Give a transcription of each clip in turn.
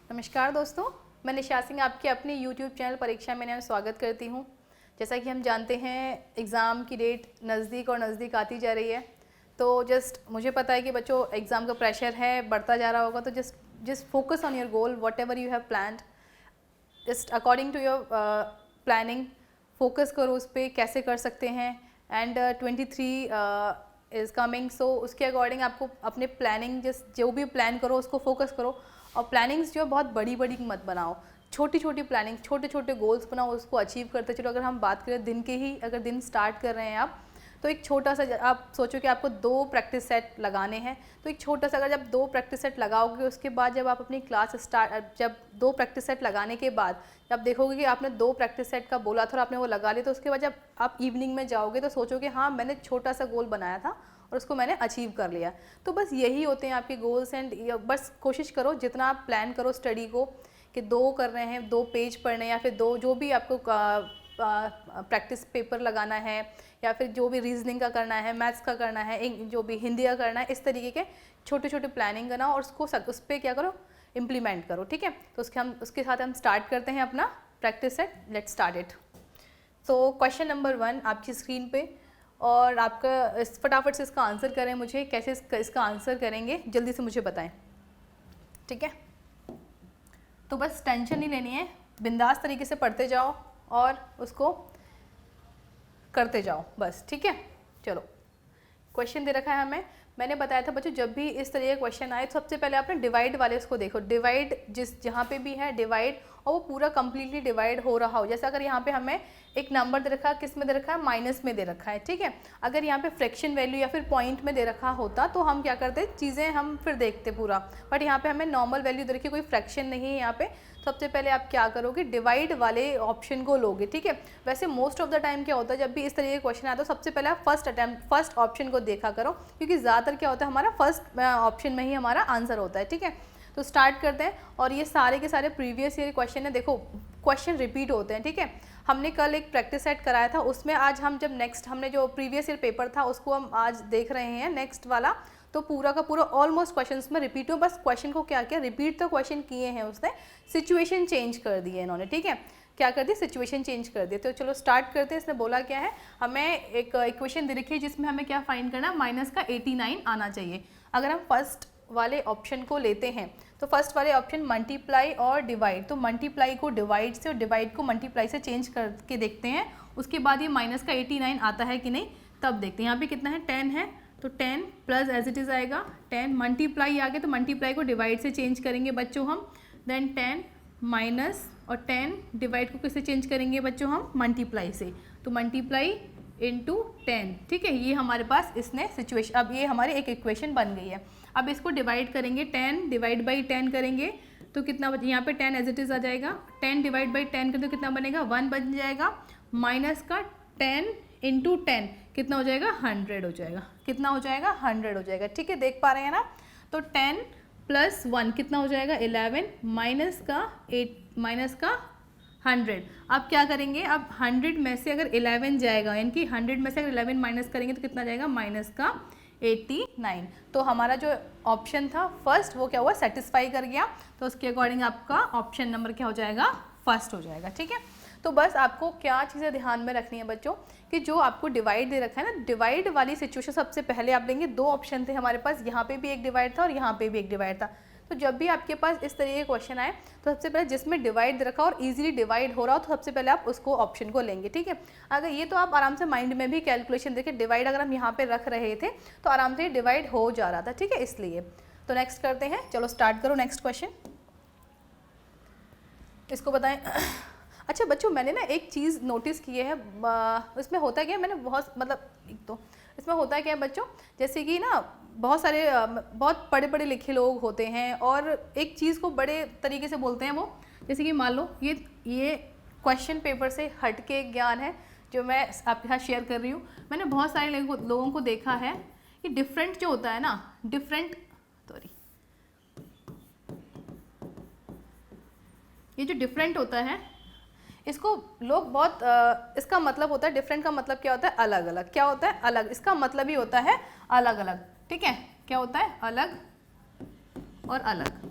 नमस्कार दोस्तों, मैं निशा सिंह आपके अपने YouTube चैनल परीक्षा में स्वागत करती हूं। जैसा कि हम जानते हैं एग्ज़ाम की डेट नज़दीक और नज़दीक आती जा रही है, तो जस्ट मुझे पता है कि बच्चों एग्ज़ाम का प्रेशर है, बढ़ता जा रहा होगा, तो just focus on your goal, whatever you have planned, just according to your planning focus करो उस पर कैसे कर सकते हैं। एंड 23 इज़ कमिंग, सो उसके अकॉर्डिंग आपको अपने प्लानिंग जो भी प्लान करो उसको फोकस करो। और प्लानिंग्स जो बहुत बड़ी बड़ी मत बनाओ, छोटी छोटी प्लानिंग, छोटे छोटे गोल्स बनाओ, उसको अचीव करते चलो। अगर हम बात करें दिन के ही, अगर दिन स्टार्ट कर रहे हैं आप, तो एक छोटा सा, आप सोचो कि आपको 2 प्रैक्टिस सेट लगाने हैं, तो एक छोटा सा अगर जब 2 प्रैक्टिस सेट लगाओगे, उसके बाद जब आप अपनी क्लास स्टार्ट, जब 2 प्रैक्टिस सेट लगाने के बाद जब देखोगे कि आपने 2 प्रैक्टिस सेट का बोला था और आपने वो लगा लिया, तो उसके बाद जब आप इवनिंग में जाओगे तो सोचोगे हाँ मैंने छोटा सा गोल बनाया था और उसको मैंने अचीव कर लिया। तो बस यही होते हैं आपके गोल्स। एंड बस कोशिश करो जितना आप प्लान करो स्टडी को, कि 2 कर रहे हैं, 2 पेज पढ़ने हैं, या फिर 2 जो भी आपको प्रैक्टिस पेपर लगाना है, या फिर जो भी रीजनिंग का करना है, मैथ्स का करना है, जो भी हिंदी का करना है, इस तरीके के छोटे छोटे प्लानिंग बनाओ और उसको उस पर क्या करो, इम्प्लीमेंट करो। ठीक है, तो उसके साथ हम स्टार्ट करते हैं अपना practice set. Let's start it. तो क्वेश्चन नंबर 1 आपकी स्क्रीन पे, और आपका फटाफट से इसका आंसर करें। मुझे कैसे इसका आंसर करेंगे जल्दी से मुझे बताएं, ठीक है। तो बस टेंशन नहीं लेनी है, बिंदास तरीके से पढ़ते जाओ और उसको करते जाओ बस, ठीक है। चलो, क्वेश्चन दे रखा है हमें, मैंने बताया था बच्चों जब भी इस तरह के क्वेश्चन आए तो सबसे पहले आपने डिवाइड वाले उसको देखो। डिवाइड जहाँ पे भी है डिवाइड, और वो पूरा कंप्लीटली डिवाइड हो रहा हो। जैसे अगर यहाँ पे हमें एक नंबर दे रखा है, किस में दे रखा है, माइनस में दे रखा है, ठीक है। अगर यहाँ पे फ्रैक्शन वैल्यू या फिर पॉइंट में दे रखा होता तो हम क्या करते, चीज़ें हम फिर देखते पूरा, बट यहाँ पे हमें नॉर्मल वैल्यू दे रखी, कोई फ्रैक्शन नहीं है यहाँ पे। सबसे पहले आप क्या करोगे, डिवाइड वाले ऑप्शन को लोगे, ठीक है। वैसे मोस्ट ऑफ द टाइम क्या होता है, जब भी इस तरीके के क्वेश्चन आता है तो सबसे पहले आप फर्स्ट ऑप्शन को देखा करो, क्योंकि ज़्यादातर क्या होता है हमारा फर्स्ट ऑप्शन में ही हमारा आंसर होता है, ठीक है। तो स्टार्ट करते हैं, और ये सारे के सारे प्रीवियस ईयर क्वेश्चन है। देखो क्वेश्चन रिपीट होते हैं, ठीक है। हमने कल एक प्रैक्टिस सेट कराया था, उसमें आज हम जब नेक्स्ट हमने जो प्रीवियस ईयर पेपर था उसको हम आज देख रहे हैं नेक्स्ट वाला, तो पूरा का पूरा ऑलमोस्ट क्वेश्चंस में रिपीट हो। बस क्वेश्चन को क्या किया, रिपीट तो क्वेश्चन किए हैं उसने, सिचुएशन चेंज कर दी है इन्होंने, ठीक है। क्या कर दी, सिचुएशन चेंज कर दिए। तो चलो स्टार्ट करते हैं। इसने बोला क्या है, हमें एक इक्वेशन दे रखी है जिसमें हमें क्या फाइंड करना है, माइनस का 89 आना चाहिए। अगर हम फर्स्ट वाले ऑप्शन को लेते हैं तो फर्स्ट वाले ऑप्शन मल्टीप्लाई और डिवाइड, तो मल्टीप्लाई को डिवाइड से और डिवाइड को मल्टीप्लाई से चेंज करके देखते हैं। उसके बाद ये माइनस का 89 आता है कि नहीं तब देखते हैं। यहाँ पे कितना है, 10 है, तो 10 प्लस एज इट इज़ आएगा 10, मल्टीप्लाई आ गया तो मल्टीप्लाई को डिवाइड से चेंज करेंगे बच्चों हम, देन 10 माइनस, और 10 डिवाइड को किससे चेंज करेंगे बच्चों हम, मल्टीप्लाई से, तो मल्टीप्लाई इंटू 10, ठीक है। ये हमारे पास इसने सिचुएशन, अब ये हमारी एक इक्वेशन बन गई है। अब इसको डिवाइड करेंगे, 10 डिवाइड बाई 10 करेंगे तो कितना बचे, यहाँ पे 10 एज इट इज़ आ जाएगा, 10 डिवाइड बाई 10 कर तो कितना बनेगा, 1 बन जाएगा, माइनस का 10 इंटू 10 कितना हो जाएगा, 100 हो जाएगा। कितना हो जाएगा, 100 हो जाएगा, ठीक है। देख पा रहे हैं ना, तो 10 प्लस 1 कितना हो जाएगा, 11, माइनस का 8 माइनस का 100। अब क्या करेंगे, अब 100 में से अगर 11 जाएगा, यानी कि 100 में से अगर 11 माइनस करेंगे तो कितना जाएगा, माइनस का 89। तो हमारा जो ऑप्शन था फर्स्ट वो क्या हुआ, सेटिस्फाई कर गया। तो उसके अकॉर्डिंग आपका ऑप्शन नंबर क्या हो जाएगा, फर्स्ट हो जाएगा, ठीक है। तो बस आपको क्या चीज़ें ध्यान में रखनी है बच्चों, कि जो आपको डिवाइड दे रखा है ना, डिवाइड वाली सिचुएशन सबसे पहले आप लेंगे। 2 ऑप्शन थे हमारे पास, यहाँ पे भी एक डिवाइड था और यहाँ पे भी एक डिवाइड था। तो जब भी आपके पास इस तरीके के क्वेश्चन आए तो सबसे पहले जिसमें डिवाइड दे रखा और इजीली डिवाइड हो रहा हो तो सबसे पहले आप उसको ऑप्शन को लेंगे, ठीक है। अगर ये तो आप आराम से माइंड में भी कैलकुलेशन देखिए, डिवाइड अगर हम यहाँ पे रख रहे थे तो आराम से डिवाइड हो जा रहा था, ठीक है, इसलिए। तो नेक्स्ट करते हैं, चलो स्टार्ट करो नेक्स्ट क्वेश्चन, इसको बताएं। अच्छा बच्चों, मैंने ना एक चीज़ नोटिस की है, इसमें होता क्या है, मैंने बहुत मतलब तो इसमें होता क्या है बच्चों, जैसे कि ना बहुत सारे बहुत पढ़े पढ़े लिखे लोग होते हैं और एक चीज़ को बड़े तरीके से बोलते हैं वो, जैसे कि मान लो ये क्वेश्चन पेपर से हट के ज्ञान है जो मैं आपके साथ शेयर कर रही हूँ। मैंने बहुत सारे लोगों को देखा है कि डिफरेंट जो होता है ना, ये जो डिफरेंट होता है इसको लोग बहुत इसका मतलब होता है, डिफरेंट का मतलब क्या होता है, अलग अलग। क्या होता है, अलग, इसका मतलब ही होता है अलग अलग, ठीक है। क्या होता है, अलग और अलग।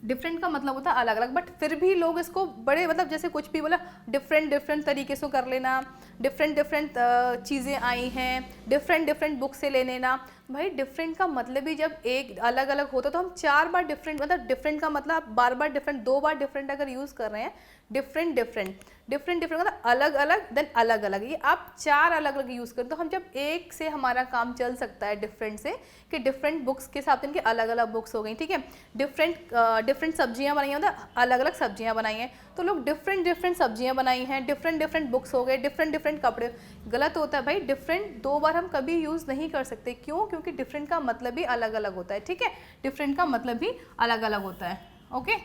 डिफरेंट का मतलब होता है अलग अलग, बट फिर भी लोग इसको बड़े मतलब जैसे कुछ भी बोला डिफरेंट डिफरेंट तरीके से कर लेना, डिफरेंट डिफरेंट चीज़ें आई हैं, डिफरेंट डिफरेंट बुक से ले लेना। भाई डिफरेंट का मतलब ही जब एक अलग अलग होता तो हम 4 बार डिफरेंट, मतलब डिफरेंट का मतलब आप बार बार डिफरेंट, 2 बार डिफरेंट अगर यूज़ कर रहे हैं, डिफरेंट डिफरेंट डिफरेंट डिफरेंट मतलब अलग अलग देन अलग अलग, ये आप 4 अलग अलग यूज़ करें तो हम जब एक से हमारा काम चल सकता है डिफरेंट से, कि डिफरेंट बुक्स के हिसाब से इनके अलग अलग बुक्स हो गई, ठीक है। डिफरेंट सब्जियां बनाई हैं, मतलब अलग अलग सब्जियां बनाई हैं, तो लोग डिफरेंट डिफरेंट सब्जियां बनाई हैं, डिफरेंट डिफरेंट बुक्स हो गए, डिफरेंट डिफरेंट कपड़े। गलत होता है भाई, डिफरेंट 2 बार हम कभी यूज़ नहीं कर सकते। क्यों? क्योंकि डिफरेंट का मतलब भी अलग अलग होता है, ठीक है। डिफरेंट का मतलब भी अलग अलग होता है। ओके,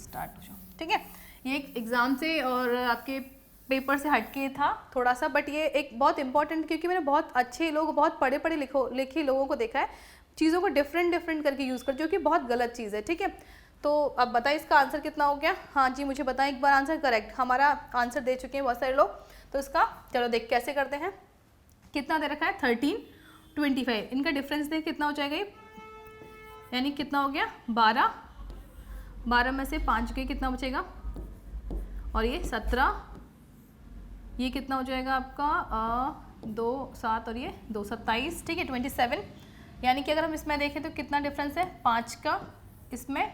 स्टार्ट हो जाओ, ठीक है। ये एक एग्ज़ाम से और आपके पेपर से हटके था थोड़ा सा, बट ये एक बहुत इंपॉर्टेंट, क्योंकि मैंने बहुत अच्छे लोग, बहुत पढ़े पढ़े लिखे लोगों को देखा है चीज़ों को डिफरेंट डिफरेंट करके यूज़ कर, जो कि बहुत गलत चीज़ है, ठीक है। तो अब बताएं इसका आंसर कितना हो गया। हाँ जी, मुझे बताएं एक बार आंसर। करेक्ट, हमारा आंसर दे चुके हैं बहुत सारे लोग। तो इसका चलो देख कैसे करते हैं। कितना दे रखा है 13, 25, इनका डिफरेंस देख कितना हो जाएगा ये, यानी कितना हो गया 12, 12 में से 5 गए, कितना बचेगा, और ये 17, ये कितना हो जाएगा आपका 2, 7 और ये 2, 27, ठीक है 27। यानी कि अगर हम इसमें देखें तो कितना डिफरेंस है 5 का, इसमें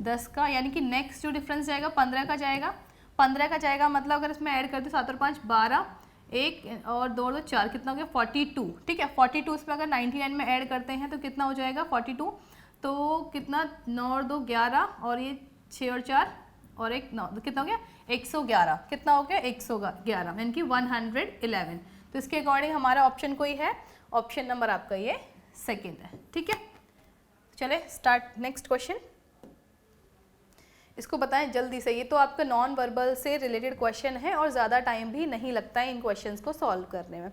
10 का, यानी कि नेक्स्ट जो डिफरेंस जाएगा 15 का जाएगा, 15 का जाएगा। मतलब अगर इसमें ऐड करते 7 और 5 12, 1 और 2 और 2 4, कितना हो गया 42, ठीक है। 42 इसमें अगर 99 में ऐड करते हैं तो कितना हो जाएगा 42, तो कितना 9 और 2 11, और ये 6 और 4 और 1 9, तो कितना हो गया 111, कितना हो गया 111, यानी कि 111। तो इसके अकॉर्डिंग हमारा ऑप्शन कोई है, ऑप्शन नंबर आपका ये सेकंड है, ठीक है। चले स्टार्ट नेक्स्ट क्वेश्चन, इसको बताएं जल्दी से। ये तो आपका नॉन वर्बल से रिलेटेड क्वेश्चन है और ज़्यादा टाइम भी नहीं लगता है इन क्वेश्चंस को सॉल्व करने में।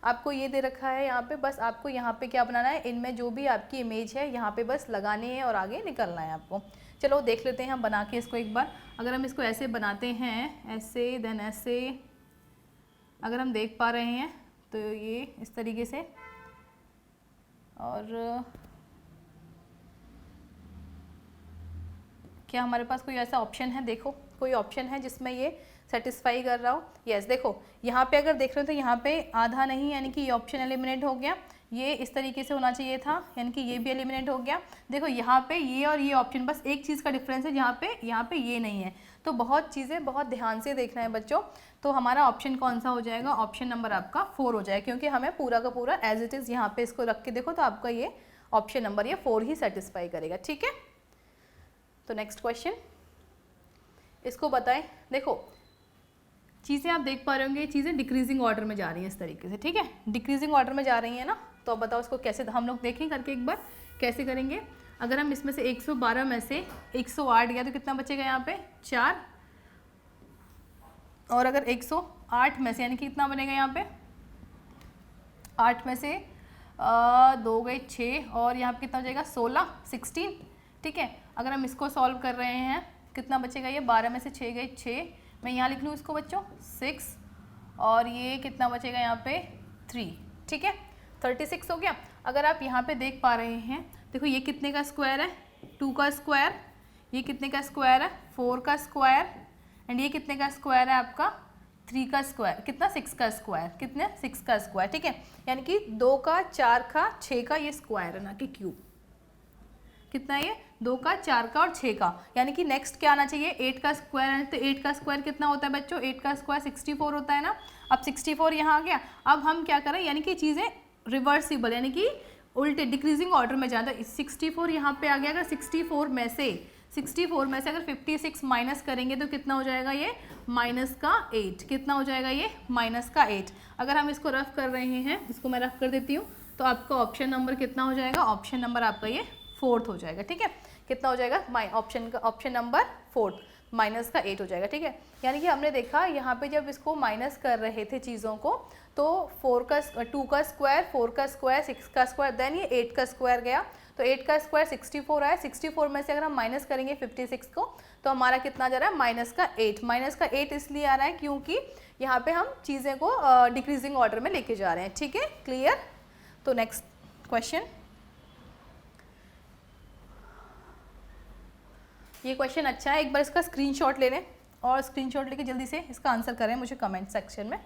आपको ये दे रखा है यहाँ पे, बस आपको यहाँ पे क्या बनाना है, इनमें जो भी आपकी इमेज है यहाँ पे बस लगानी है और आगे निकलना है आपको। चलो देख लेते हैं हम बना के इसको एक बार। अगर हम इसको ऐसे बनाते हैं, ऐसे देन ऐसे, अगर हम देख पा रहे हैं तो ये इस तरीके से, और क्या हमारे पास कोई ऐसा ऑप्शन है, देखो कोई ऑप्शन है जिसमें ये सेटिस्फाई कर रहा हो। यस, देखो यहाँ पे अगर देख रहे हो तो यहाँ पे आधा नहीं, यानी कि ये ऑप्शन एलिमिनेट हो गया। ये इस तरीके से होना चाहिए था, यानी कि ये भी एलिमिनेट हो गया। देखो यहाँ पे ये और ये ऑप्शन, बस एक चीज़ का डिफरेंस है, यहाँ पे ये नहीं है। तो बहुत चीज़ें बहुत ध्यान से देखना है बच्चों। तो हमारा ऑप्शन कौन सा हो जाएगा, ऑप्शन नंबर आपका 4 हो जाएगा, क्योंकि हमें पूरा का पूरा एज इट इज़ यहाँ पे इसको रख के देखो तो आपका ये ऑप्शन नंबर ये 4 ही सेटिस्फाई करेगा, ठीक है। तो नेक्स्ट क्वेश्चन, इसको बताएं। देखो चीज़ें आप देख पा रहे होंगे, चीज़ें डिक्रीजिंग ऑर्डर में जा रही हैं इस तरीके से, ठीक है। डिक्रीजिंग ऑर्डर में जा रही हैं ना, तो अब बताओ इसको कैसे हम लोग देखें करके एक बार कैसे करेंगे। अगर हम इसमें से 112 में से 108 गया तो कितना बचेगा यहाँ पे 4, और अगर 108 में से, यानी कि कितना बनेगा यहाँ पे 8 में से 2 गए 6, और यहाँ पे कितना हो जाएगा 16, 16, ठीक है। अगर हम इसको सॉल्व कर रहे हैं कितना बचेगा, ये 12 में से 6 गए 6, मैं यहाँ लिख लूँ इसको बच्चों 6, और ये कितना बचेगा यहाँ पे 3, ठीक है 36 हो गया। अगर आप यहाँ पे देख पा रहे हैं, देखो ये कितने का स्क्वायर है 2 का स्क्वायर, ये कितने का स्क्वायर है 4 का स्क्वायर, एंड ये कितने का स्क्वायर है आपका 3 का स्क्वायर, कितना 6 का स्क्वायर, कितने 6 का स्क्वायर, ठीक है। यानी कि 2 का 4 का 6 का ये स्क्वायर है ना कि क्यूब, कितना ये 2 का 4 का और 6 का, यानी कि नेक्स्ट क्या आना चाहिए 8 का स्क्वायर है। तो 8 का स्क्वायर कितना होता है बच्चों, 8 का स्क्वायर 64 होता है ना। अब 64 यहाँ आ गया। अब हम क्या करें, यानी कि चीज़ें रिवर्सिबल, यानी कि उल्टे डिक्रीजिंग ऑर्डर में जाता है। 64 यहाँ पे आ गया। अगर 64 में से अगर 56 माइनस करेंगे तो कितना हो जाएगा ये माइनस का 8, कितना हो जाएगा ये माइनस का 8। अगर हम इसको रफ कर रहे हैं, इसको मैं रफ कर देती हूँ, तो आपका ऑप्शन नंबर कितना हो जाएगा, ऑप्शन नंबर आपका ये 4th हो जाएगा, ठीक है। कितना हो जाएगा ऑप्शन नंबर 4th माइनस का 8 हो जाएगा, ठीक है। यानी कि हमने देखा यहाँ पे जब इसको माइनस कर रहे थे चीज़ों को, तो 2 का स्क्वायर, 4 का स्क्वायर, 6 का स्क्वायर, देन ये 8 का स्क्वायर गया। तो 8 का स्क्वायर 64 आया। 64 में से अगर हम माइनस करेंगे 56 को, तो हमारा कितना जा रहा है माइनस का 8। माइनस का 8 इसलिए आ रहा है क्योंकि यहाँ पे हम चीज़ें को डिक्रीजिंग ऑर्डर में लेके जा रहे हैं, ठीक है, क्लियर। तो नेक्स्ट क्वेश्चन, ये क्वेश्चन अच्छा है, एक बार इसका स्क्रीनशॉट ले लें और स्क्रीनशॉट लेके जल्दी से इसका आंसर करें मुझे कमेंट सेक्शन में।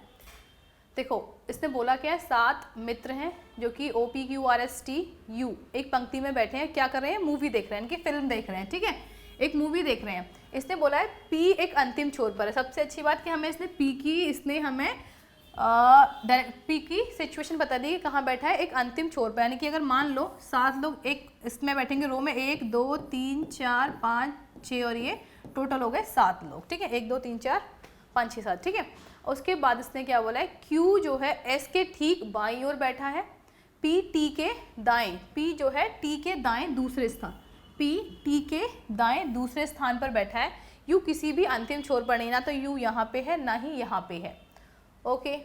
देखो इसने बोला क्या है, 7 मित्र हैं जो कि OPQRSTU एक पंक्ति में बैठे हैं, क्या कर रहे हैं, मूवी देख रहे हैं, इनकी फिल्म देख रहे हैं, ठीक है, एक मूवी देख रहे हैं। इसने बोला है P एक अंतिम छोर पर है। सबसे अच्छी बात कि हमें इसने हमें P की सिचुएशन बता दी कि कहाँ बैठा है, एक अंतिम छोर पर, यानी कि अगर मान लो 7 लोग एक इसमें बैठेंगे रो में, 1 2 3 4 5 6 और ये टोटल हो गए 7 लोग, ठीक है, 1 2 3 4 5 6 7, ठीक है। उसके बाद इसने क्या बोला है, Q जो है S के ठीक बाईं ओर बैठा है, P T के दाएं, P जो है T के दाएं दूसरे स्थान, P T के दाएं दूसरे स्थान पर बैठा है। U किसी भी अंतिम छोर पर नहीं, ना तो U यहाँ पे है ना ही यहाँ पे है। ओके,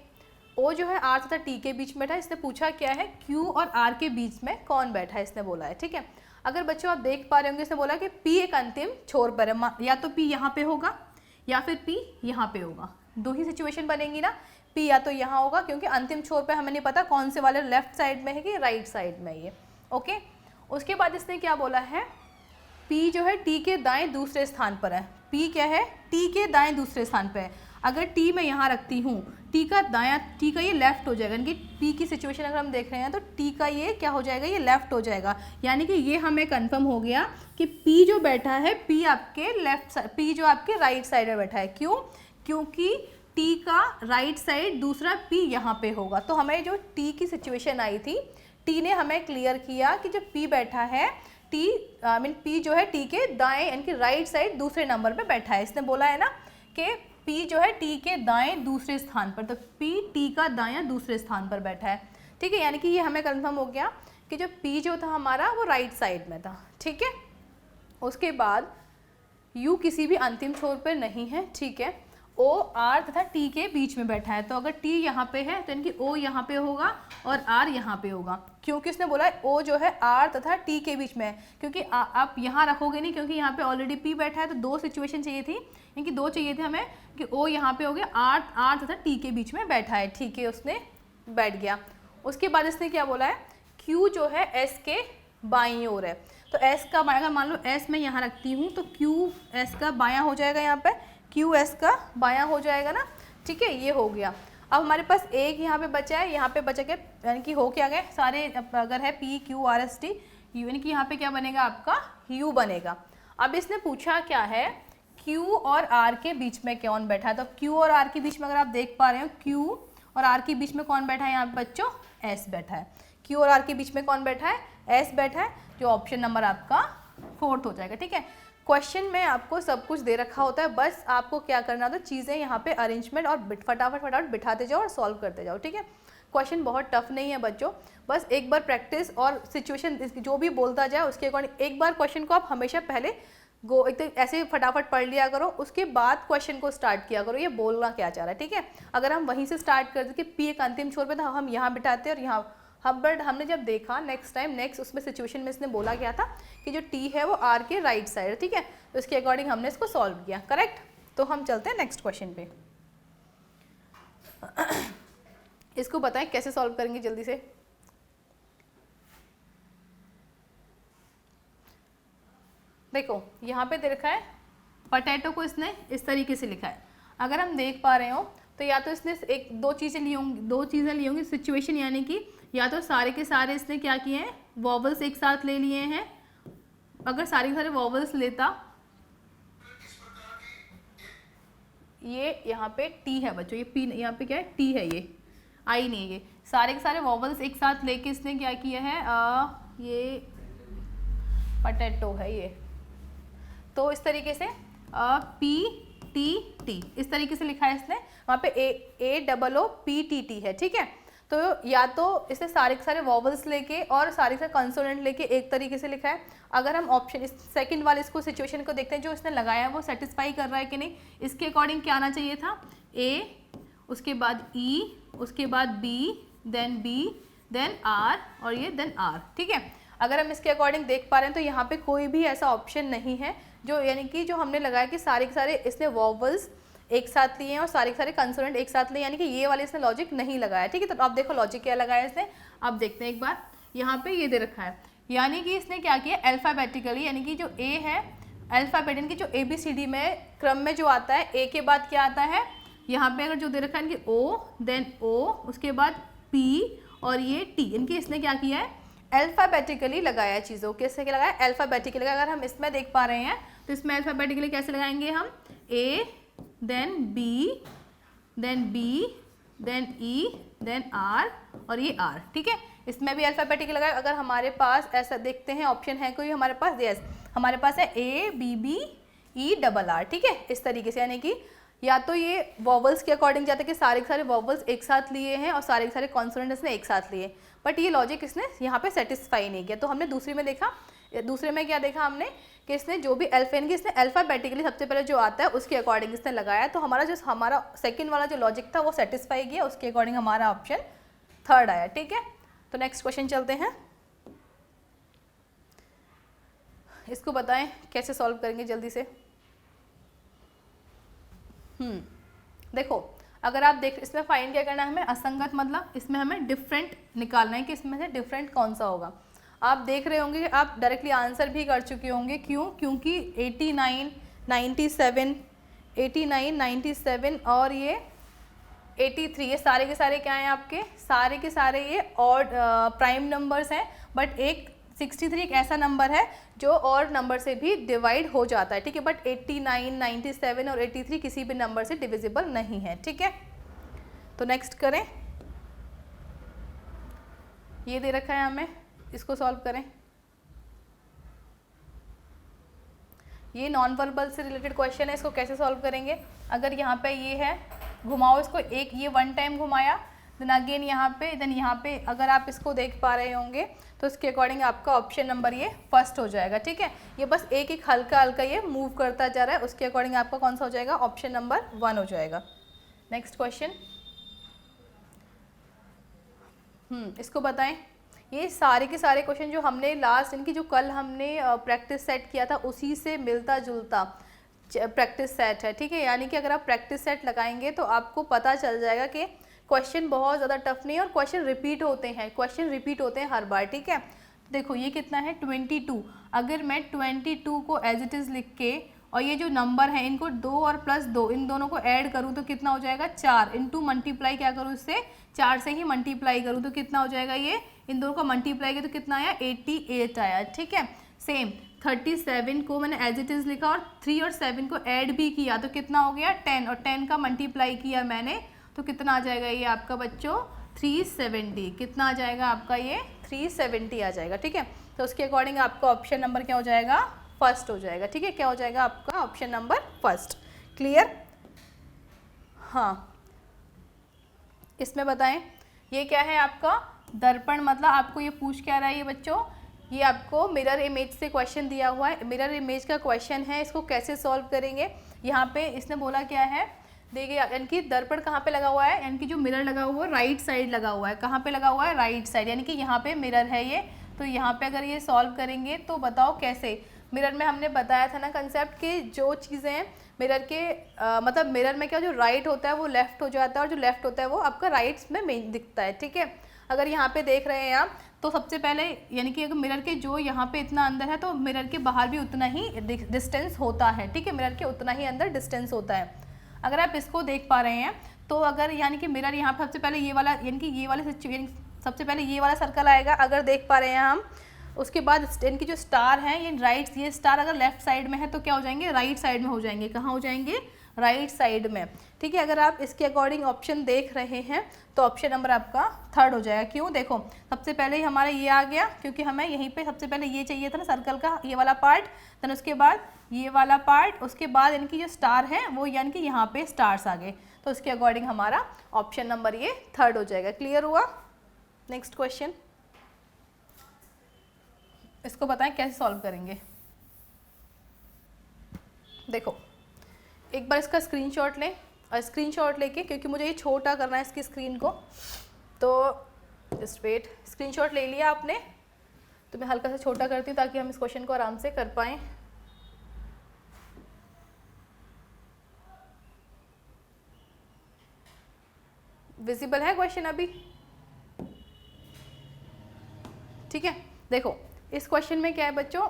O जो है R तथा T के बीच में बैठा है। इसने पूछा क्या है, Q और R के बीच में कौन बैठा है, इसने बोला है, ठीक है। अगर बच्चों आप देख पा रहे होंगे, इसने बोला कि P एक अंतिम छोर पर है, या तो P यहाँ पे होगा या फिर P यहाँ पे होगा, दो ही सिचुएशन बनेगी ना, P या तो यहाँ होगा क्योंकि अंतिम छोर पे हमें नहीं पता कौन से वाले लेफ्ट साइड में है कि राइट साइड में ये। ओके, उसके बाद इसने क्या बोला है, P जो है T के दाएं दूसरे स्थान पर है। P क्या है, T के दाएं दूसरे स्थान पर है। अगर T मैं यहाँ रखती हूँ, T का दायां, T का ये लेफ्ट हो जाएगा, यानी कि P की सिचुएशन अगर हम देख रहे हैं तो T का ये क्या हो जाएगा, ये लेफ्ट हो जाएगा। यानी कि ये हमें कंफर्म हो गया कि P जो बैठा है, P आपके लेफ्ट साइड, P जो आपके राइट साइड में बैठा है। क्यों, क्योंकि T का राइट साइड दूसरा P यहाँ पे होगा। तो हमें जो T की सिचुएशन आई थी, T ने हमें क्लियर किया कि जो P बैठा है, P जो है T के दाएं यानी कि राइट साइड दूसरे नंबर पे बैठा है। इसने बोला है ना कि P जो है T के दाएं दूसरे स्थान पर, तो P T का दायां दूसरे स्थान पर बैठा है, ठीक है। यानी कि ये हमें कंफर्म हो गया कि जो P जो था हमारा वो राइट साइड में था, ठीक है। उसके बाद U किसी भी अंतिम छोर पर नहीं है, ठीक है। O R तथा T के बीच में बैठा है, तो अगर T यहाँ पे है तो इनकी O यहाँ पे होगा और R यहाँ पे होगा, क्योंकि उसने बोला है O जो है R तथा T के बीच में है, क्योंकि आप यहाँ रखोगे नहीं, क्योंकि यहाँ पे ऑलरेडी P बैठा है, तो दो सिचुएशन चाहिए थी, इनकी दो चाहिए थे हमें कि O यहाँ पे हो गया, R तथा T के बीच में बैठा है, ठीक है, उसने बैठ गया। उसके बाद इसने क्या बोला है, Q जो है S के बाईं ओर है, तो S का बायां, अगर मान लो S मैं यहाँ रखती हूँ तो Q S का बायां हो जाएगा, यहाँ पे Q S का बायां हो जाएगा ना, ठीक है, ये हो गया। अब हमारे पास एक यहाँ पे बचा है, यहाँ पे बचा के यानी कि हो क्या गए सारे, अगर है P Q R S T U, यानी कि यहाँ पे क्या बनेगा आपका U बनेगा। अब इसने पूछा क्या है, Q और R के बीच में कौन बैठा है, तो Q और R के बीच में अगर आप देख पा रहे हो, Q और R के बीच में कौन बैठा है यहाँ पे बच्चों, S बैठा है। Q और R के बीच में कौन बैठा है, S बैठा है, जो ऑप्शन नंबर आपका 4th हो जाएगा, ठीक है। क्वेश्चन में आपको सब कुछ दे रखा होता है, बस आपको क्या करना होता है, चीज़ें यहाँ पे अरेंजमेंट और फटाफट बिठाते जाओ और सॉल्व करते जाओ, ठीक है। क्वेश्चन बहुत टफ नहीं है बच्चों, बस एक बार प्रैक्टिस और सिचुएशन जो भी बोलता जाए उसके अकॉर्डिंग एक बार क्वेश्चन को आप हमेशा पहले एक तो ऐसे फटाफट पढ़ लिया करो, उसके बाद क्वेश्चन को स्टार्ट किया करो, ये बोलना क्या चाह रहा है, ठीक है। अगर हम वहीं से स्टार्ट करते कि P एक अंतिम छोर पे था, हम यहाँ बिठाते और यहाँ बट हमने जब देखा नेक्स्ट उसमें सिचुएशन में इसने बोला क्या था कि जो T है वो R के राइट साइड है, ठीक है, तो इसके अकॉर्डिंग हमने इसको सॉल्व किया, करेक्ट। तो हम चलते हैं नेक्स्ट क्वेश्चन पे। इसको बताएं कैसे सॉल्व करेंगे जल्दी से। देखो यहाँ पे दे रखा है पोटैटो को इसने इस तरीके से लिखा है, अगर हम देख पा रहे हो तो या तो इसने दो चीज़ें ली होंगी सिचुएशन, यानी कि या तो सारे के सारे इसने क्या किए हैं, वॉवल्स एक साथ ले लिए हैं। अगर सारे के सारे वॉवल्स लेता, ये यहाँ पे T है बच्चों, ये P यहाँ पे क्या है, T है, ये I नहीं है, ये सारे के सारे वॉवल्स एक साथ लेके इसने क्या किया है, ये पोटैटो है ये, तो इस तरीके से P T T इस तरीके से लिखा है इसने, वहाँ पे AOOPTT है, ठीक है। तो या तो इसने सारे के सारे वॉवल्स लेके और सारे के सारे कंसोनेंट लेके एक तरीके से लिखा है। अगर हम ऑप्शन इस सेकंड वाले इसको सिचुएशन को देखते हैं, जो इसने लगाया है वो सेटिस्फाई कर रहा है कि नहीं, इसके अकॉर्डिंग क्या आना चाहिए था, A, उसके बाद E, उसके बाद B, देन R और ये देन R, ठीक है। अगर हम इसके अकॉर्डिंग देख पा रहे हैं तो यहाँ पे कोई भी ऐसा ऑप्शन नहीं है जो, यानी कि जो हमने लगाया कि सारे के सारे इसने वॉवल्स एक साथ लिए हैं और सारे के सारे कंसोनेंट एक साथ लिए, यानी कि ये वाले इसने लॉजिक नहीं लगाया, ठीक है। तो आप देखो लॉजिक क्या लगाया इसने, अब देखते हैं एक बार। यहाँ पे ये दे रखा है, यानी कि इसने क्या किया अल्फाबेटिकली, यानी कि जो A है अल्फ़ाबेट यानी कि जो ABCD में क्रम में जो आता है, ए के बाद क्या आता है, यहाँ पे अगर जो दे रखा है इनकी O, देन O, उसके बाद P और ये T, इनकी इसने क्या किया है, अल्फ़ाबेटिकली लगाया है चीज़ों, कैसे क्या लगाया, अल्फ़ाबेटिकली। अगर हम इसमें देख पा रहे हैं तो इसमें अल्फ़ाबेटिकली कैसे लगाएंगे हम, A, then B, then B, then E, then R और ये R, ठीक है। इसमें भी अल्फ़ाबेटिकली लगाया। अगर हमारे पास ऐसा देखते हैं ऑप्शन है कोई हमारे पास, यस हमारे पास है ABBERR, ठीक है, इस तरीके से, यानी कि या तो ये वॉवल्स के अकॉर्डिंग जाते हैं कि सारे के सारे वॉवल्स एक साथ लिए हैं और सारे के सारे कॉन्सोनेंट इसने एक साथ लिए, बट ये लॉजिक इसने यहाँ पे सेटिस्फाई नहीं किया। तो हमने दूसरे में देखा, दूसरे में क्या देखा हमने कि इसने जो भी इसने अल्फ़ाबेटिकली सबसे पहले जो आता है उसके अकॉर्डिंग इसने लगाया, तो हमारा सेकंड वाला जो लॉजिक था वो सेटिस्फाई किया, उसके अकॉर्डिंग हमारा ऑप्शन थर्ड आया, ठीक है। तो नेक्स्ट क्वेश्चन चलते हैं, इसको बताएं कैसे सॉल्व करेंगे जल्दी से। देखो अगर आप देख, इसमें फाइंड क्या करना है हमें, असंगत मतलब इसमें हमें डिफरेंट निकालना है कि इसमें से डिफरेंट कौन सा होगा। आप देख रहे होंगे कि आप डायरेक्टली आंसर भी कर चुके होंगे, क्यों, क्योंकि 89, 97 और ये 83, ये सारे के सारे क्या हैं आपके, सारे के सारे ये ऑड प्राइम नंबर्स हैं, बट एक 63 एक ऐसा नंबर है जो और नंबर से भी डिवाइड हो जाता है, ठीक है, बट 89, 97 और 83 किसी भी नंबर से डिविजिबल नहीं है, ठीक है। तो नेक्स्ट करें, ये दे रखा है हमें, इसको सॉल्व करें। ये नॉन वर्बल से रिलेटेड क्वेश्चन है, इसको कैसे सॉल्व करेंगे। अगर यहाँ पे ये है, घुमाओ इसको, एक ये वन टाइम घुमाया, देन अगेन यहाँ पे, देन यहाँ पे, अगर आप इसको देख पा रहे होंगे तो इसके अकॉर्डिंग आपका ऑप्शन नंबर ये फर्स्ट हो जाएगा, ठीक है। ये बस एक एक हल्का हल्का ये मूव करता जा रहा है, उसके अकॉर्डिंग आपका कौन सा हो जाएगा, ऑप्शन नंबर 1 हो जाएगा। नेक्स्ट क्वेश्चन, इसको बताएं। ये सारे के सारे क्वेश्चन जो हमने लास्ट इनकी जो कल हमने प्रैक्टिस सेट किया था उसी से मिलता जुलता प्रैक्टिस सेट है, ठीक है। यानी कि अगर आप प्रैक्टिस सेट लगाएंगे तो आपको पता चल जाएगा कि क्वेश्चन बहुत ज़्यादा टफ नहीं है और क्वेश्चन रिपीट होते हैं हर बार, ठीक है। देखो ये कितना है 22, अगर मैं 22 को एज इट इज़ लिख के और ये जो नंबर है इनको 2 और +2 इन दोनों को ऐड करूँ तो कितना हो जाएगा 4, इंटू मल्टीप्लाई क्या करूँ इससे 4 से ही मल्टीप्लाई करूँ तो कितना हो जाएगा, ये इन दोनों का मल्टीप्लाई किया तो कितना आया 88 आया, ठीक है। सेम 37 को मैंने एज इट इज़ लिखा और 3 और 7 को ऐड भी किया तो कितना हो गया 10, और 10 का मल्टीप्लाई किया मैंने तो कितना आ जाएगा ये आपका बच्चों 370, कितना आ जाएगा आपका ये 370 आ जाएगा, ठीक है। तो उसके अकॉर्डिंग आपका ऑप्शन नंबर क्या हो जाएगा, फर्स्ट हो जाएगा, ठीक है। क्या हो जाएगा आपका ऑप्शन नंबर फर्स्ट, क्लियर। हाँ इसमें बताएं ये क्या है आपका दर्पण, मतलब आपको ये पूछ क्या रहा है ये बच्चों, ये आपको मिरर इमेज से क्वेश्चन दिया हुआ है, मिरर इमेज का क्वेश्चन है, इसको कैसे सॉल्व करेंगे। यहाँ पे इसने बोला क्या है, देखिए यानी कि दर्पण कहाँ पे लगा हुआ है, यानी कि जो मिरर लगा हुआ है राइट साइड लगा हुआ है, कहाँ पे लगा हुआ है राइट साइड, यानी कि यहाँ पे मिरर है ये, तो यहाँ पे अगर ये सॉल्व करेंगे तो बताओ कैसे। मिरर में हमने बताया था ना कंसेप्ट कि जो चीज़ें मिरर के मतलब मिरर में क्या जो राइट होता है वो लेफ्ट हो जाता है और जो लेफ्ट होता है वो आपका राइट में मेन दिखता है, ठीक है। अगर यहाँ पे देख रहे हैं आप तो सबसे पहले यानी कि अगर मिरर के जो यहाँ पे इतना अंदर है तो मिरर के बाहर भी उतना ही डिस्टेंस होता है, ठीक है, मिरर के उतना ही अंदर डिस्टेंस होता है। अगर आप इसको देख पा रहे हैं तो अगर यानी कि मिरर यहाँ पर सबसे पहले ये वाला यानी कि ये वाले सबसे पहले ये वाला सर्कल आएगा, अगर देख पा रहे हैं हम, उसके बाद इनकी जो स्टार हैं ये स्टार अगर लेफ्ट साइड में है तो क्या हो जाएंगे राइट साइड में हो जाएंगे, कहाँ हो जाएंगे राइट साइड में, ठीक है। अगर आप इसके अकॉर्डिंग ऑप्शन देख रहे हैं तो ऑप्शन नंबर आपका थर्ड हो जाएगा। क्यों, देखो सबसे पहले ही हमारा ये आ गया क्योंकि हमें यहीं पे सबसे पहले ये चाहिए था ना सर्कल का ये वाला पार्ट, देन उसके बाद ये वाला पार्ट, उसके बाद इनकी जो स्टार है वो यानी कि यहाँ पे स्टार्स आ गए, तो उसके अकॉर्डिंग हमारा ऑप्शन नंबर ये थर्ड हो जाएगा। क्लियर हुआ। नेक्स्ट क्वेश्चन, इसको बताएं कैसे सॉल्व करेंगे। देखो एक बार इसका स्क्रीनशॉट लें और स्क्रीनशॉट लेके, क्योंकि मुझे ये छोटा करना है इसकी स्क्रीन को, तो जस्ट वेट, स्क्रीनशॉट ले लिया आपने तो मैं हल्का सा छोटा करती हूँ ताकि हम इस क्वेश्चन को आराम से कर पाएँ। विजिबल है क्वेश्चन अभी, ठीक है। देखो इस क्वेश्चन में क्या है बच्चों,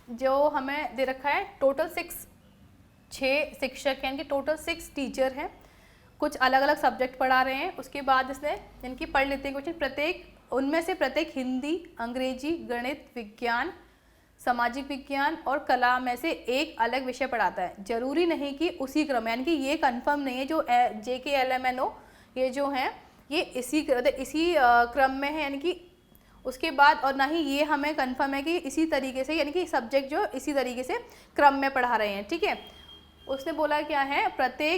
जो हमें दे रखा है टोटल 6 शिक्षक हैं, इनके टोटल 6 टीचर हैं, कुछ अलग अलग सब्जेक्ट पढ़ा रहे हैं। उसके बाद इसने इनकी पढ़ लेते हैं क्वेश्चन। उनमें से प्रत्येक हिंदी, अंग्रेजी, गणित, विज्ञान, सामाजिक विज्ञान और कला में से एक अलग विषय पढ़ाता है। जरूरी नहीं कि उसी क्रम में, यानी कि ये कंफर्म नहीं है जो JKLMNO ये जो हैं ये इसी क्रम में है, यानी कि उसके बाद, और ना ही ये हमें कंफर्म है कि इसी तरीके से, यानी कि सब्जेक्ट जो इसी तरीके से क्रम में पढ़ा रहे हैं। ठीक है, उसने बोला क्या है,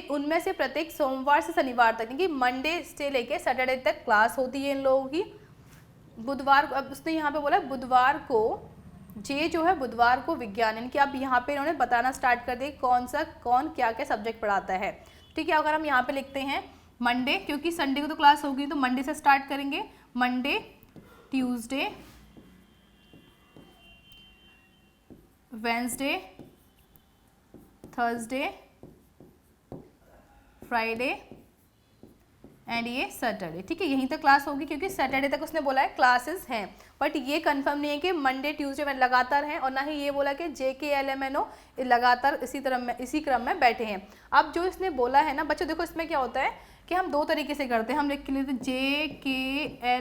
उनमें से प्रत्येक सोमवार से शनिवार तक, यानी कि मंडे से लेके सैटरडे तक क्लास होती है इन लोगों की। बुधवार को, अब उसने यहाँ पे बोला बुधवार को, जो है बुधवार को विज्ञान, यानी कि अब यहाँ पे इन्होंने बताना स्टार्ट कर दिया कौन क्या क्या सब्जेक्ट पढ़ाता है। ठीक है, अगर हम यहाँ पे लिखते हैं मंडे, क्योंकि संडे को तो क्लास होगी तो मंडे से स्टार्ट करेंगे। Monday, Tuesday, Wednesday, Thursday, Friday and ये सैटरडे। ठीक है, यहीं तक क्लास होगी क्योंकि सैटरडे तक उसने बोला है क्लासेस हैं, बट ये कंफर्म नहीं है कि मंडे ट्यूसडे में लगातार हैं, और ना ही ये बोला कि JKLMNO लगातार इसी क्रम में बैठे हैं। अब जो इसने बोला है ना बच्चों, देखो इसमें क्या होता है कि हम दो तरीके से करते हैं। हम लिख लेते JKLMNOP,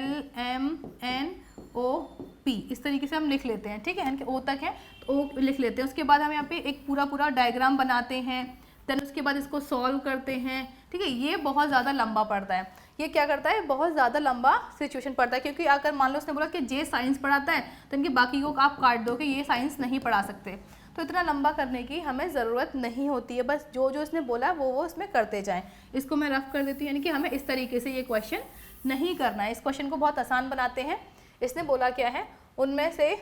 इस तरीके से हम लिख लेते हैं। ठीक है, यानी कि O तक है तो O लिख लेते हैं। उसके बाद हम यहाँ पे एक पूरा डायग्राम बनाते हैं, देन उसके बाद इसको सॉल्व करते हैं। ठीक है, ये बहुत ज़्यादा लंबा पड़ता है। ये क्या करता है, बहुत ज़्यादा लंबा सिचुएशन पड़ता है, क्योंकि अगर मान लो उसने बोला कि जे साइंस पढ़ाता है तो इनके बाकी को आप काट दो कि ये साइंस नहीं पढ़ा सकते, तो इतना लंबा करने की हमें ज़रूरत नहीं होती है। बस जो इसने बोला वो इसमें करते जाएं। इसको मैं रफ कर देती हूँ, यानी कि हमें इस तरीके से ये क्वेश्चन नहीं करना है। इस क्वेश्चन को बहुत आसान बनाते हैं। इसने बोला क्या है, उनमें से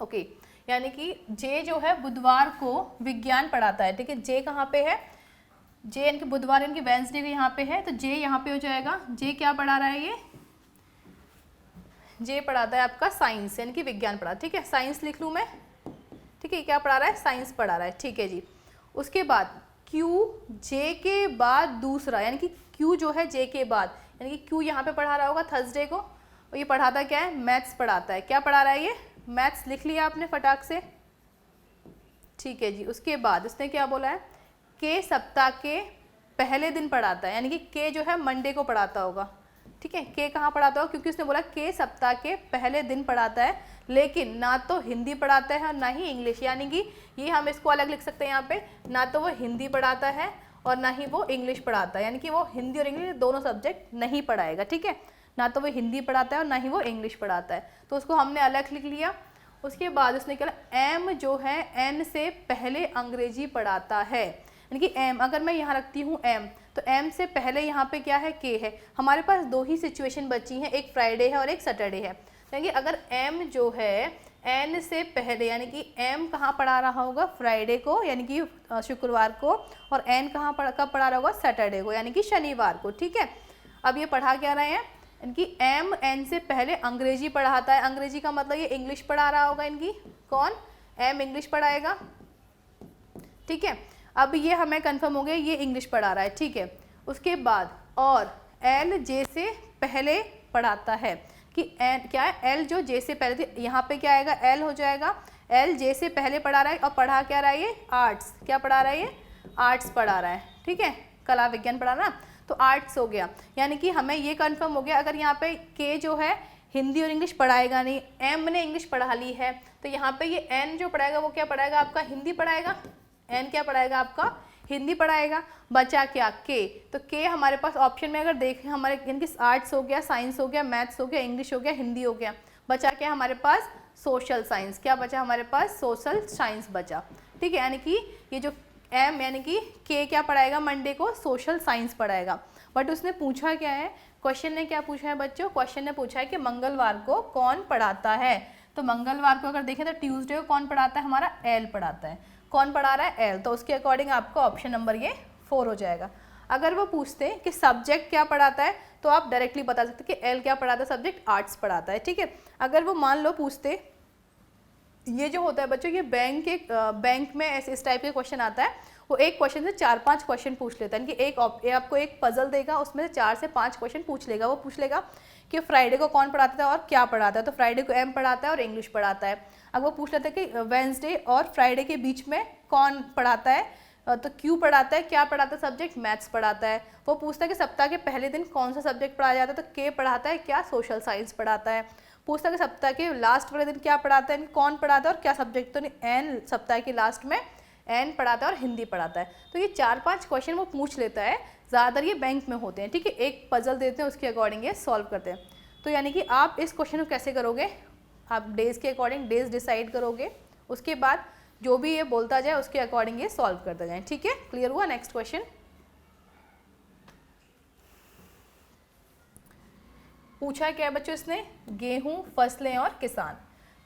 ओके, यानी कि जे जो है बुधवार को विज्ञान पढ़ाता है। ठीक है, जे कहाँ पे है, जे इनके बुधवार इनकी वेंसडे को यहाँ पे है, तो जे यहाँ पे हो जाएगा। जे क्या पढ़ा रहा है, ये जे पढ़ाता है आपका साइंस, यानी कि विज्ञान पढ़ा। ठीक है, साइंस लिख लूँ मैं। ठीक है, क्या पढ़ा रहा है, साइंस पढ़ा रहा है। ठीक है जी, उसके बाद क्यू, जे के बाद दूसरा, यानी कि क्यू जो है जे के बाद, यानी कि क्यू यहाँ पे पढ़ा रहा होगा थर्सडे को, और ये पढ़ाता क्या है, मैथ्स पढ़ाता है। क्या पढ़ा रहा है ये, मैथ्स लिख लिया आपने फटाक से। ठीक है जी, उसके बाद उसने क्या बोला है, के सप्ताह के पहले दिन पढ़ाता है, यानी कि के जो है मंडे को पढ़ाता होगा। ठीक है, के कहाँ पढ़ाता होगा, क्योंकि उसने बोला के सप्ताह के पहले दिन पढ़ाता है, लेकिन ना तो हिंदी पढ़ाता है और ना ही इंग्लिश, यानी कि ये हम इसको अलग लिख सकते हैं यहाँ पे, ना तो वो हिंदी पढ़ाता है और ना ही वो इंग्लिश पढ़ाता है, यानी कि वो हिंदी और इंग्लिश दोनों सब्जेक्ट नहीं पढ़ाएगा। ठीक है, ना तो वो हिंदी पढ़ाता है और ना ही वो इंग्लिश पढ़ाता है, तो उसको हमने अलग लिख लिया। उसके बाद उसने क्या, एम जो है एन से पहले अंग्रेजी पढ़ाता है, यानी कि एम, अगर मैं यहाँ रखती हूँ एम, तो एम से पहले यहाँ पे क्या है, के है। हमारे पास दो ही सिचुएशन बची हैं, एक फ्राइडे है और एक सैटरडे है। यानी कि अगर एम जो है एन से पहले, यानी कि एम कहाँ पढ़ा रहा होगा, फ्राइडे को, यानी कि शुक्रवार को, और एन कब पढ़ा रहा होगा, सैटरडे को, यानी कि शनिवार को। ठीक है, अब ये पढ़ा क्या रहे हैं, इनकी एम एन से पहले अंग्रेजी पढ़ाता है। अंग्रेजी का मतलब ये इंग्लिश पढ़ा रहा होगा इनकी, कौन, एम इंग्लिश पढ़ाएगा। ठीक है, अब ये हमें कंफर्म हो गया ये इंग्लिश पढ़ा रहा है। ठीक है, उसके बाद और एल जे से पहले पढ़ाता है, कि एन क्या है, एल जो जे से पहले थी, यहाँ पे क्या आएगा, एल हो जाएगा। एल जे से पहले पढ़ा रहा है, और पढ़ा क्या रहा है ये, आर्ट्स। क्या पढ़ा रहा है ये, आर्ट्स पढ़ा रहा है। ठीक है, कला विज्ञान पढ़ा ना, तो आर्ट्स हो गया। यानी कि हमें ये कंफर्म हो गया, अगर यहाँ पे के जो है हिंदी और इंग्लिश पढ़ाएगा नहीं, एम ने इंग्लिश पढ़ा ली है, तो यहाँ पे ये एन जो पढ़ाएगा वो क्या पढ़ाएगा, आपका हिंदी पढ़ाएगा। एन क्या पढ़ाएगा, आपका हिंदी पढ़ाएगा। बचा क्या, के, तो के हमारे पास ऑप्शन में अगर देखें, हमारे इनकी आर्ट्स हो गया, साइंस हो गया, मैथ्स हो गया, इंग्लिश हो गया, हिंदी हो गया। बचा क्या हमारे पास, सोशल साइंस। क्या बचा हमारे पास, सोशल साइंस बचा। ठीक है, यानी कि ये जो एम यानी कि के क्या पढ़ाएगा, मंडे को सोशल साइंस पढ़ाएगा। बट उसने पूछा क्या है, क्वेश्चन ने क्या पूछा है बच्चों, क्वेश्चन ने पूछा है कि मंगलवार को कौन पढ़ाता है। तो मंगलवार को अगर देखें तो ट्यूसडे को कौन पढ़ाता है, हमारा एल पढ़ाता है। कौन पढ़ा रहा है, एल, तो उसके अकॉर्डिंग आपका ऑप्शन नंबर ये 4 हो जाएगा। अगर वो पूछते हैं कि सब्जेक्ट क्या पढ़ाता है, तो आप डायरेक्टली बता सकते कि एल क्या पढ़ाता है, सब्जेक्ट आर्ट्स पढ़ाता है। ठीक है, अगर वो मान लो पूछते, ये जो होता है बच्चों, ये बैंक में ऐसे इस टाइप के क्वेश्चन आता है, वो एक क्वेश्चन से 4-5 क्वेश्चन पूछ लेता है, यानी कि आपको एक पजल देगा, उसमें से 4 से 5 क्वेश्चन पूछ लेगा। वो पूछ लेगा कि फ्राइडे को कौन पढ़ाता है और क्या पढ़ाता है, तो फ्राइडे को एम पढ़ाता है और इंग्लिश पढ़ाता है। अब वो पूछ लेता है कि वेंसडे और फ्राइडे के बीच में कौन पढ़ाता है, तो क्यू पढ़ाता है, क्या पढ़ाता है सब्जेक्ट, मैथ्स पढ़ाता है। वो पूछता है कि सप्ताह के पहले दिन कौन सा सब्जेक्ट पढ़ाया जाता है, तो के पढ़ाता है, क्या सोशल साइंस पढ़ाता है। पूछता है कि सप्ताह के लास्ट वाले दिन क्या पढ़ाता है, कौन पढ़ाता है और क्या सब्जेक्ट, तो एन सप्ताह के लास्ट में एन पढ़ाता है और हिंदी पढ़ाता है। तो ये 4-5 क्वेश्चन वो पूछ लेता है, ज़्यादातर ये बैंक में होते हैं, ठीक है। एक पजल देते हैं, उसके अकॉर्डिंग ये सॉल्व करते हैं। तो यानी कि आप इस क्वेश्चन को कैसे करोगे, आप डेज के अकॉर्डिंग डेज डिसाइड करोगे, उसके बाद जो भी ये बोलता जाए उसके अकॉर्डिंग ये सॉल्व करते जाएं, ठीक है। क्लियर हुआ। नेक्स्ट क्वेश्चन पूछा क्या है बच्चों इसने, गेहूं, फसलें और किसान।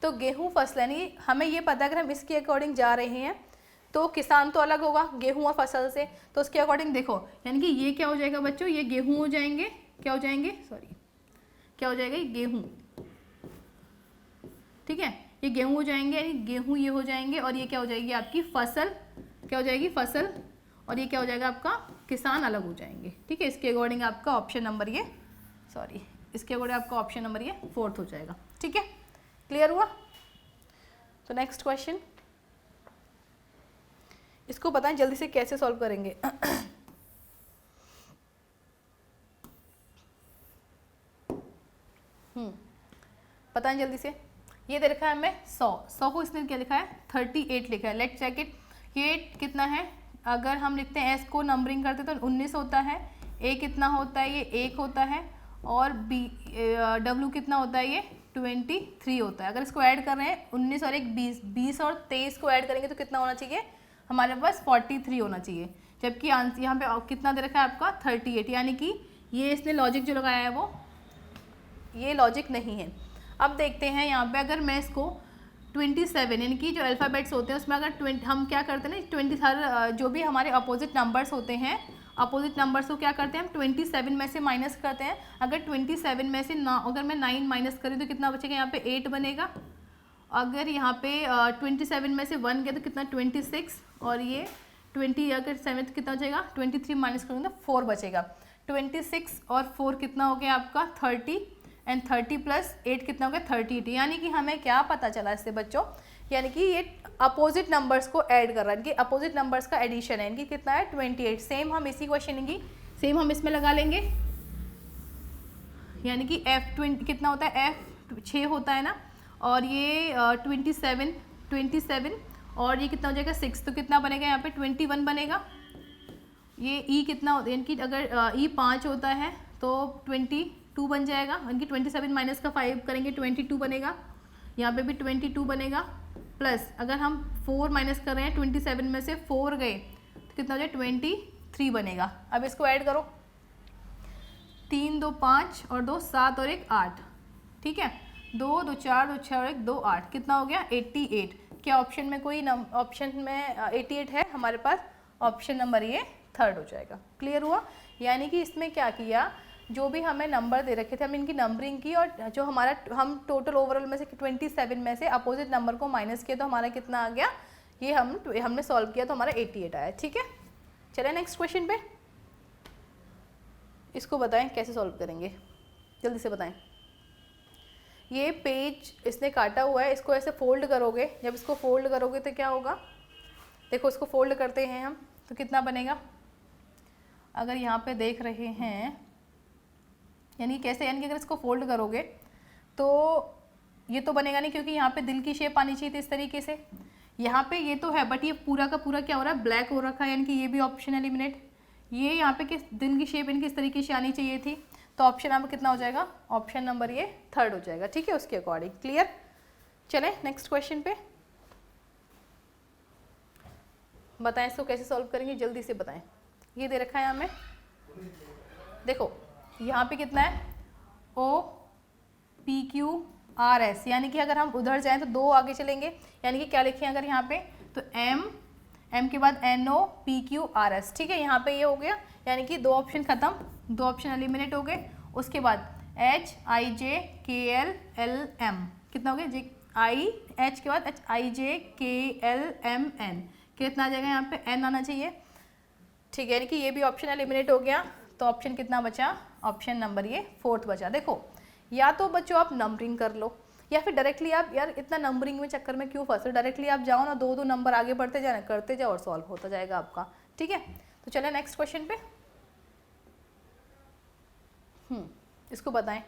तो गेहूं, फसलें, यानी हमें ये पता है अगर हम इसके अकॉर्डिंग जा रहे हैं तो किसान तो अलग होगा गेहूं और फसल से, तो उसके अकॉर्डिंग देखो, यानी कि ये क्या हो जाएगा बच्चों, ये गेहूं हो जाएंगे, क्या हो जाएंगे, सॉरी क्या हो जाएगा, ये गेहूं, ठीक है, ये गेहूं हो जाएंगे, यानी गेहूं ये हो जाएंगे, और ये क्या हो जाएगी आपकी फसल, क्या हो जाएगी फसल, और ये क्या हो जाएगा आपका किसान अलग हो जाएंगे, ठीक है। इसके अकॉर्डिंग आपका ऑप्शन नंबर ये, सॉरी इसके अकॉर्डिंग आपका ऑप्शन नंबर ये 4th हो जाएगा, ठीक है। क्लियर हुआ। तो नेक्स्ट क्वेश्चन, इसको बताएं जल्दी से कैसे सॉल्व करेंगे। बताएं जल्दी से। ये दे रखा है हमें 100 को इसने क्या लिखा है 38 लिखा है। लेट्स चेक इट, ये कितना है, अगर हम लिखते हैं एस को नंबरिंग करते तो 19 होता है, ए कितना होता है, ये 1 होता है, और बी डब्ल्यू कितना होता है, ये 23 होता है। अगर इसको ऐड कर रहे हैं 19 और 1 20 और 23 को ऐड करेंगे तो कितना होना चाहिए हमारे पास 43 होना चाहिए, जबकि आंसर यहाँ पे कितना दे रखा है आपका 38, यानी कि ये इसने लॉजिक जो लगाया है वो ये लॉजिक नहीं है। अब देखते हैं यहाँ पे, अगर मैं इसको 27 यानी कि जो अल्फ़ाबेट्स होते हैं उसमें अगर हम क्या करते हैं ना 20 हर जो भी हमारे अपोजिट नंबर्स होते हैं, अपोजिट नंबर्स को क्या करते हैं हम 27 में से माइनस करते हैं। अगर 27 में से अगर मैं 9 माइनस करूँ तो कितना बचेगा, यहाँ पे 8 बनेगा। अगर यहाँ पे 27 में से 1 गया तो कितना 26, और ये 20 अगर 7 कितना बचेगा 23 माइनस करूँगा तो 4 बचेगा। 26 और 4 कितना हो गया आपका 30, एंड 30 प्लस 8 कितना हो गया 38। यानी कि हमें क्या पता चला इससे बच्चों, यानी कि ये अपोजिट नंबर्स को ऐड कर रहा है, इनकी अपोजिट नंबर्स का एडिशन है, इनकी कितना है 28। सेम हम इसी क्वेश्चन की सेम हम इसमें लगा लेंगे, यानी कि F20 कितना होता है F 6 होता है ना, और ये 27 और ये कितना हो जाएगा 6, तो कितना बनेगा यहाँ पे 21 बनेगा। ये E कितना होता है, यानी कि अगर E 5 होता है तो 22 बन जाएगा, यानी कि 27 माइनस का 5 करेंगे 22 बनेगा, यहाँ पे भी 22 बनेगा, प्लस अगर हम 4 माइनस कर रहे हैं 27 में से 4 गए तो कितना हो जाए 23 बनेगा। अब इसको ऐड करो, 3 2 5 और 2 7 और 1 8, ठीक है, 2 2 4 2 6 और 1 2 8, कितना हो गया 88। क्या ऑप्शन में कोई ऑप्शन में 88 है हमारे पास, ऑप्शन नंबर ये 3rd हो जाएगा। क्लियर हुआ। यानी कि इसमें क्या किया, जो भी हमें नंबर दे रखे थे हम इनकी नंबरिंग की, और जो हमारा हम टोटल ओवरऑल में से 27 में से अपोजिट नंबर को माइनस किया तो हमारा कितना आ गया, ये हमने सॉल्व किया तो हमारा 88 आया, ठीक है। चले नेक्स्ट क्वेश्चन पे, इसको बताएं कैसे सॉल्व करेंगे, जल्दी से बताएं। ये पेज इसने काटा हुआ है, इसको ऐसे फोल्ड करोगे, जब इसको फोल्ड करोगे तो क्या होगा, देखो इसको फोल्ड करते हैं हम तो कितना बनेगा, अगर यहाँ पे देख रहे हैं, यानी कैसे, यानी कि अगर इसको फोल्ड करोगे तो ये तो बनेगा नहीं, क्योंकि यहाँ पे दिल की शेप आनी चाहिए थी इस तरीके से, यहाँ पे ये तो है बट ये पूरा का पूरा क्या हो रहा है ब्लैक हो रखा है, यानी कि ये भी ऑप्शन एलिमिनेट। ये यहाँ पे किस दिल की शेप इनकी इस तरीके से आनी चाहिए थी, तो ऑप्शन नंबर कितना हो जाएगा, ऑप्शन नंबर ये 3rd हो जाएगा, ठीक है, उसके अकॉर्डिंग। क्लियर। चलें नेक्स्ट क्वेश्चन पे, बताएं इसको कैसे सॉल्व करेंगे, जल्दी से बताएं। ये दे रखा है हमें, देखो यहाँ पे कितना है OPQRS, यानी कि अगर हम उधर जाएं तो 2 आगे चलेंगे, यानी कि क्या लिखें अगर यहाँ पे तो M के बाद NOPQRS, ठीक है, यहाँ पे ये हो गया, यानी कि 2 ऑप्शन खत्म, 2 ऑप्शन एलिमिनेट हो गए। उसके बाद HIJKLLM कितना हो गया, H के बाद HIJKLMN कितना आ जाएगा यहाँ पे, n आना चाहिए, ठीक है, यानी कि ये भी ऑप्शन एलिमिनेट हो गया। तो ऑप्शन कितना बचा, ऑप्शन नंबर ये 4th बचा। देखो या तो बच्चों आप नंबरिंग कर लो, या फिर डायरेक्टली आप, यार इतना नंबरिंग में चक्कर में क्यों फंसे, डायरेक्टली आप जाओ ना, 2-2 नंबर आगे बढ़ते जाना, करते जाओ और सॉल्व होता जाएगा आपका, ठीक है। तो चले नेक्स्ट क्वेश्चन पे। इसको बताएं,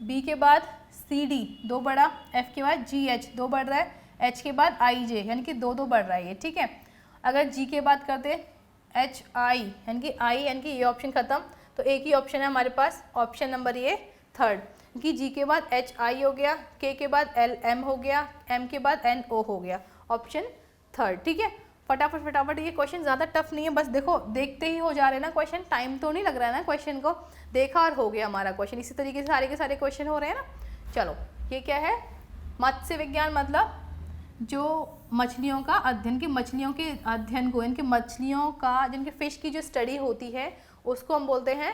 बी के बाद सी डी 2 बढ़ा, एफ के बाद जी एच 2 बढ़ रहा है, एच के बाद आई जे यानी कि 2-2 बढ़ रहा है ये, ठीक है। अगर जी के बाद करते एच आई यानी कि ये ऑप्शन खत्म, तो एक ही ऑप्शन है हमारे पास, ऑप्शन नंबर ये 3rd, कि जी के बाद एच आई हो गया, के के बाद एल एम हो गया, एम के बाद एन ओ हो गया, ऑप्शन 3rd, ठीक है। फटाफट ये क्वेश्चन ज़्यादा टफ नहीं है, बस देखो देखते ही हो जा रहे हैं ना क्वेश्चन, टाइम तो नहीं लग रहा है ना क्वेश्चन को, देखा और हो गया हमारा क्वेश्चन। इसी तरीके से सारे के सारे क्वेश्चन हो रहे हैं ना। चलो ये क्या है, मत्स्य विज्ञान मतलब जो मछलियों का अध्ययन, की मछलियों के अध्ययन को, इनके मछलियों का, जिनके फिश की जो स्टडी होती है उसको हम बोलते हैं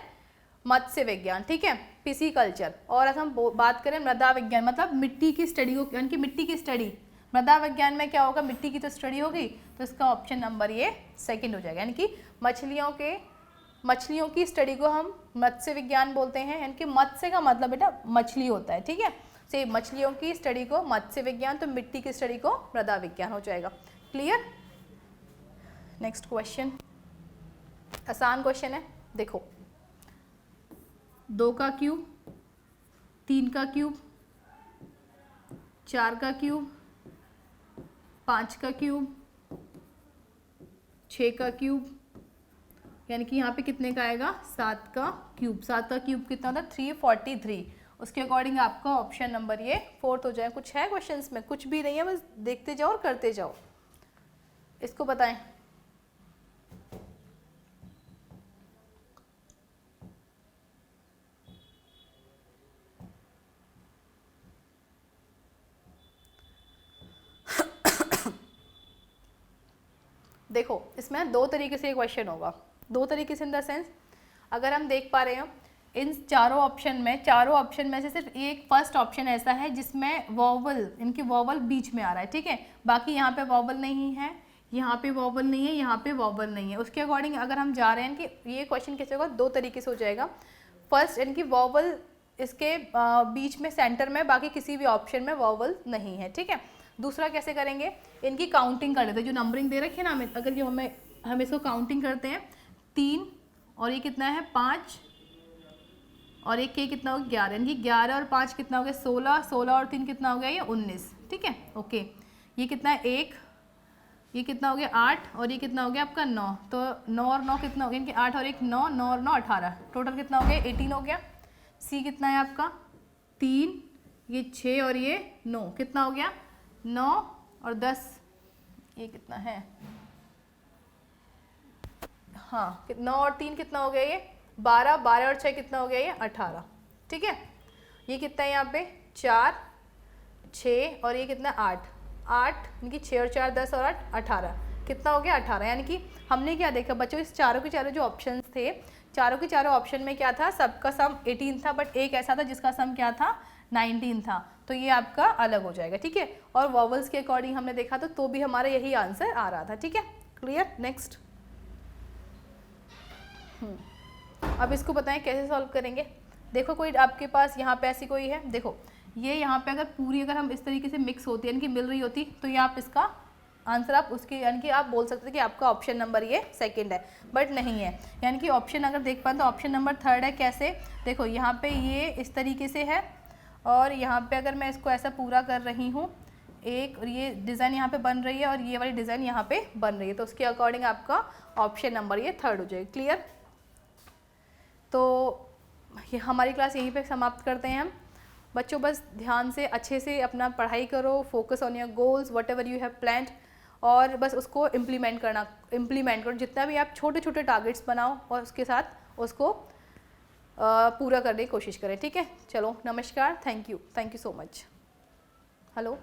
मत्स्य विज्ञान, ठीक है, पिसीकल्चर। और अगर हम बात करें मृदा विज्ञान मतलब मिट्टी की स्टडी को, यानी कि मिट्टी की स्टडी, मृदा विज्ञान में क्या होगा, मिट्टी की तो स्टडी होगी, तो इसका ऑप्शन नंबर ये 2nd हो जाएगा, यानी कि मछलियों की स्टडी को हम मत्स्य विज्ञान बोलते हैं, यानी कि मत्स्य का मतलब बेटा मछली होता है, ठीक है। से मछलियों की स्टडी को मत्स्य विज्ञान, तो मिट्टी की स्टडी को मृदा विज्ञान हो जाएगा। क्लियर। नेक्स्ट क्वेश्चन, आसान क्वेश्चन है, देखो 2 का क्यूब, 3 का क्यूब, 4 का क्यूब, 5 का क्यूब, 6 का क्यूब, यानी कि यहाँ पे कितने का आएगा, 7 का क्यूब। 7 का क्यूब कितना होता है, 343। उसके अकॉर्डिंग आपका ऑप्शन नंबर ये 4th हो जाए। कुछ है क्वेश्चंस में, कुछ भी नहीं है, बस देखते जाओ और करते जाओ। इसको बताएं, देखो इसमें 2 तरीके से क्वेश्चन होगा, 2 तरीके से इन द सेंस, अगर हम देख पा रहे हैं इन चारों ऑप्शन में से सिर्फ एक फर्स्ट ऑप्शन ऐसा है जिसमें वॉवल, इनकी वॉवल बीच में आ रहा है, ठीक है, बाकी यहाँ पे वॉवल नहीं है, यहाँ पे वॉवल नहीं है, यहाँ पे वॉवल नहीं है। उसके अकॉर्डिंग अगर हम जा रहे हैं कि ये क्वेश्चन कैसे होगा, 2 तरीके से हो जाएगा। फर्स्ट इनकी वॉवल इसके बीच में सेंटर में, बाकी किसी भी ऑप्शन में वॉवल नहीं है, ठीक है। दूसरा कैसे करेंगे, इनकी काउंटिंग कर लेते हैं, जो नंबरिंग दे रखी है ना हमें, अगर ये हम इसको काउंटिंग करते हैं, 3 और ये कितना है 5 और एक के कितना हो गया 11, यानी कि 11 और 5 कितना हो गया 16, 16 और 3 कितना हो गया ये 19, ठीक है, ओके। ये कितना है 1, ये कितना हो गया 8 और ये कितना हो गया आपका 9, तो 9 और 9 कितना हो गया, इनके 8 और 1 9, 9 और 9 18, टोटल कितना हो गया 18 हो गया। सी कितना है आपका 3, ये 6 और ये 9, कितना हो गया 9 और 10, ये कितना है, हाँ 9 और 3 कितना हो गया ये 12, 12 और 6 कितना हो गया ये 18, ठीक है। ये कितना है यहाँ पे 4, 6 और ये कितना 8, 8 यानी कि 6 और 4 10 और 8 18, कितना हो गया 18। यानी कि हमने क्या देखा बच्चों, इस चारों के चारों जो ऑप्शंस थे, चारों के चारों ऑप्शन में क्या था, सबका सम 18 था, बट एक ऐसा था जिसका सम क्या था 19 था, तो ये आपका अलग हो जाएगा, ठीक है। और वॉवल्स के अकॉर्डिंग हमने देखा तो भी हमारा यही आंसर आ रहा था, ठीक है, क्लियर। नेक्स्ट, अब इसको बताएं कैसे सॉल्व करेंगे। देखो कोई आपके पास यहाँ पे ऐसी कोई है, देखो ये यहाँ पे अगर पूरी, अगर हम इस तरीके से मिक्स होती है, यानी कि मिल रही होती, तो ये आप इसका आंसर आप उसके, यानी कि आप बोल सकते हैं कि आपका ऑप्शन नंबर ये 2nd है, बट नहीं है। यानी कि ऑप्शन अगर देख पाए तो ऑप्शन नंबर 3rd है। कैसे, देखो यहाँ पे ये इस तरीके से है, और यहाँ पे अगर मैं इसको ऐसा पूरा कर रही हूँ, एक और ये डिज़ाइन यहाँ पे बन रही है और ये वाली डिज़ाइन यहाँ पे बन रही है, तो उसके अकॉर्डिंग आपका ऑप्शन नंबर ये 3rd हो जाएगा, क्लियर। तो ये हमारी क्लास यहीं पे समाप्त करते हैं हम बच्चों। बस ध्यान से अच्छे से अपना पढ़ाई करो, focus on your goals what ever you have planned, और बस उसको इम्प्लीमेंट करो। जितना भी आप छोटे छोटे टारगेट्स बनाओ और उसके साथ उसको पूरा करने की कोशिश करें, ठीक है। चलो नमस्कार, thank you so much. Hello.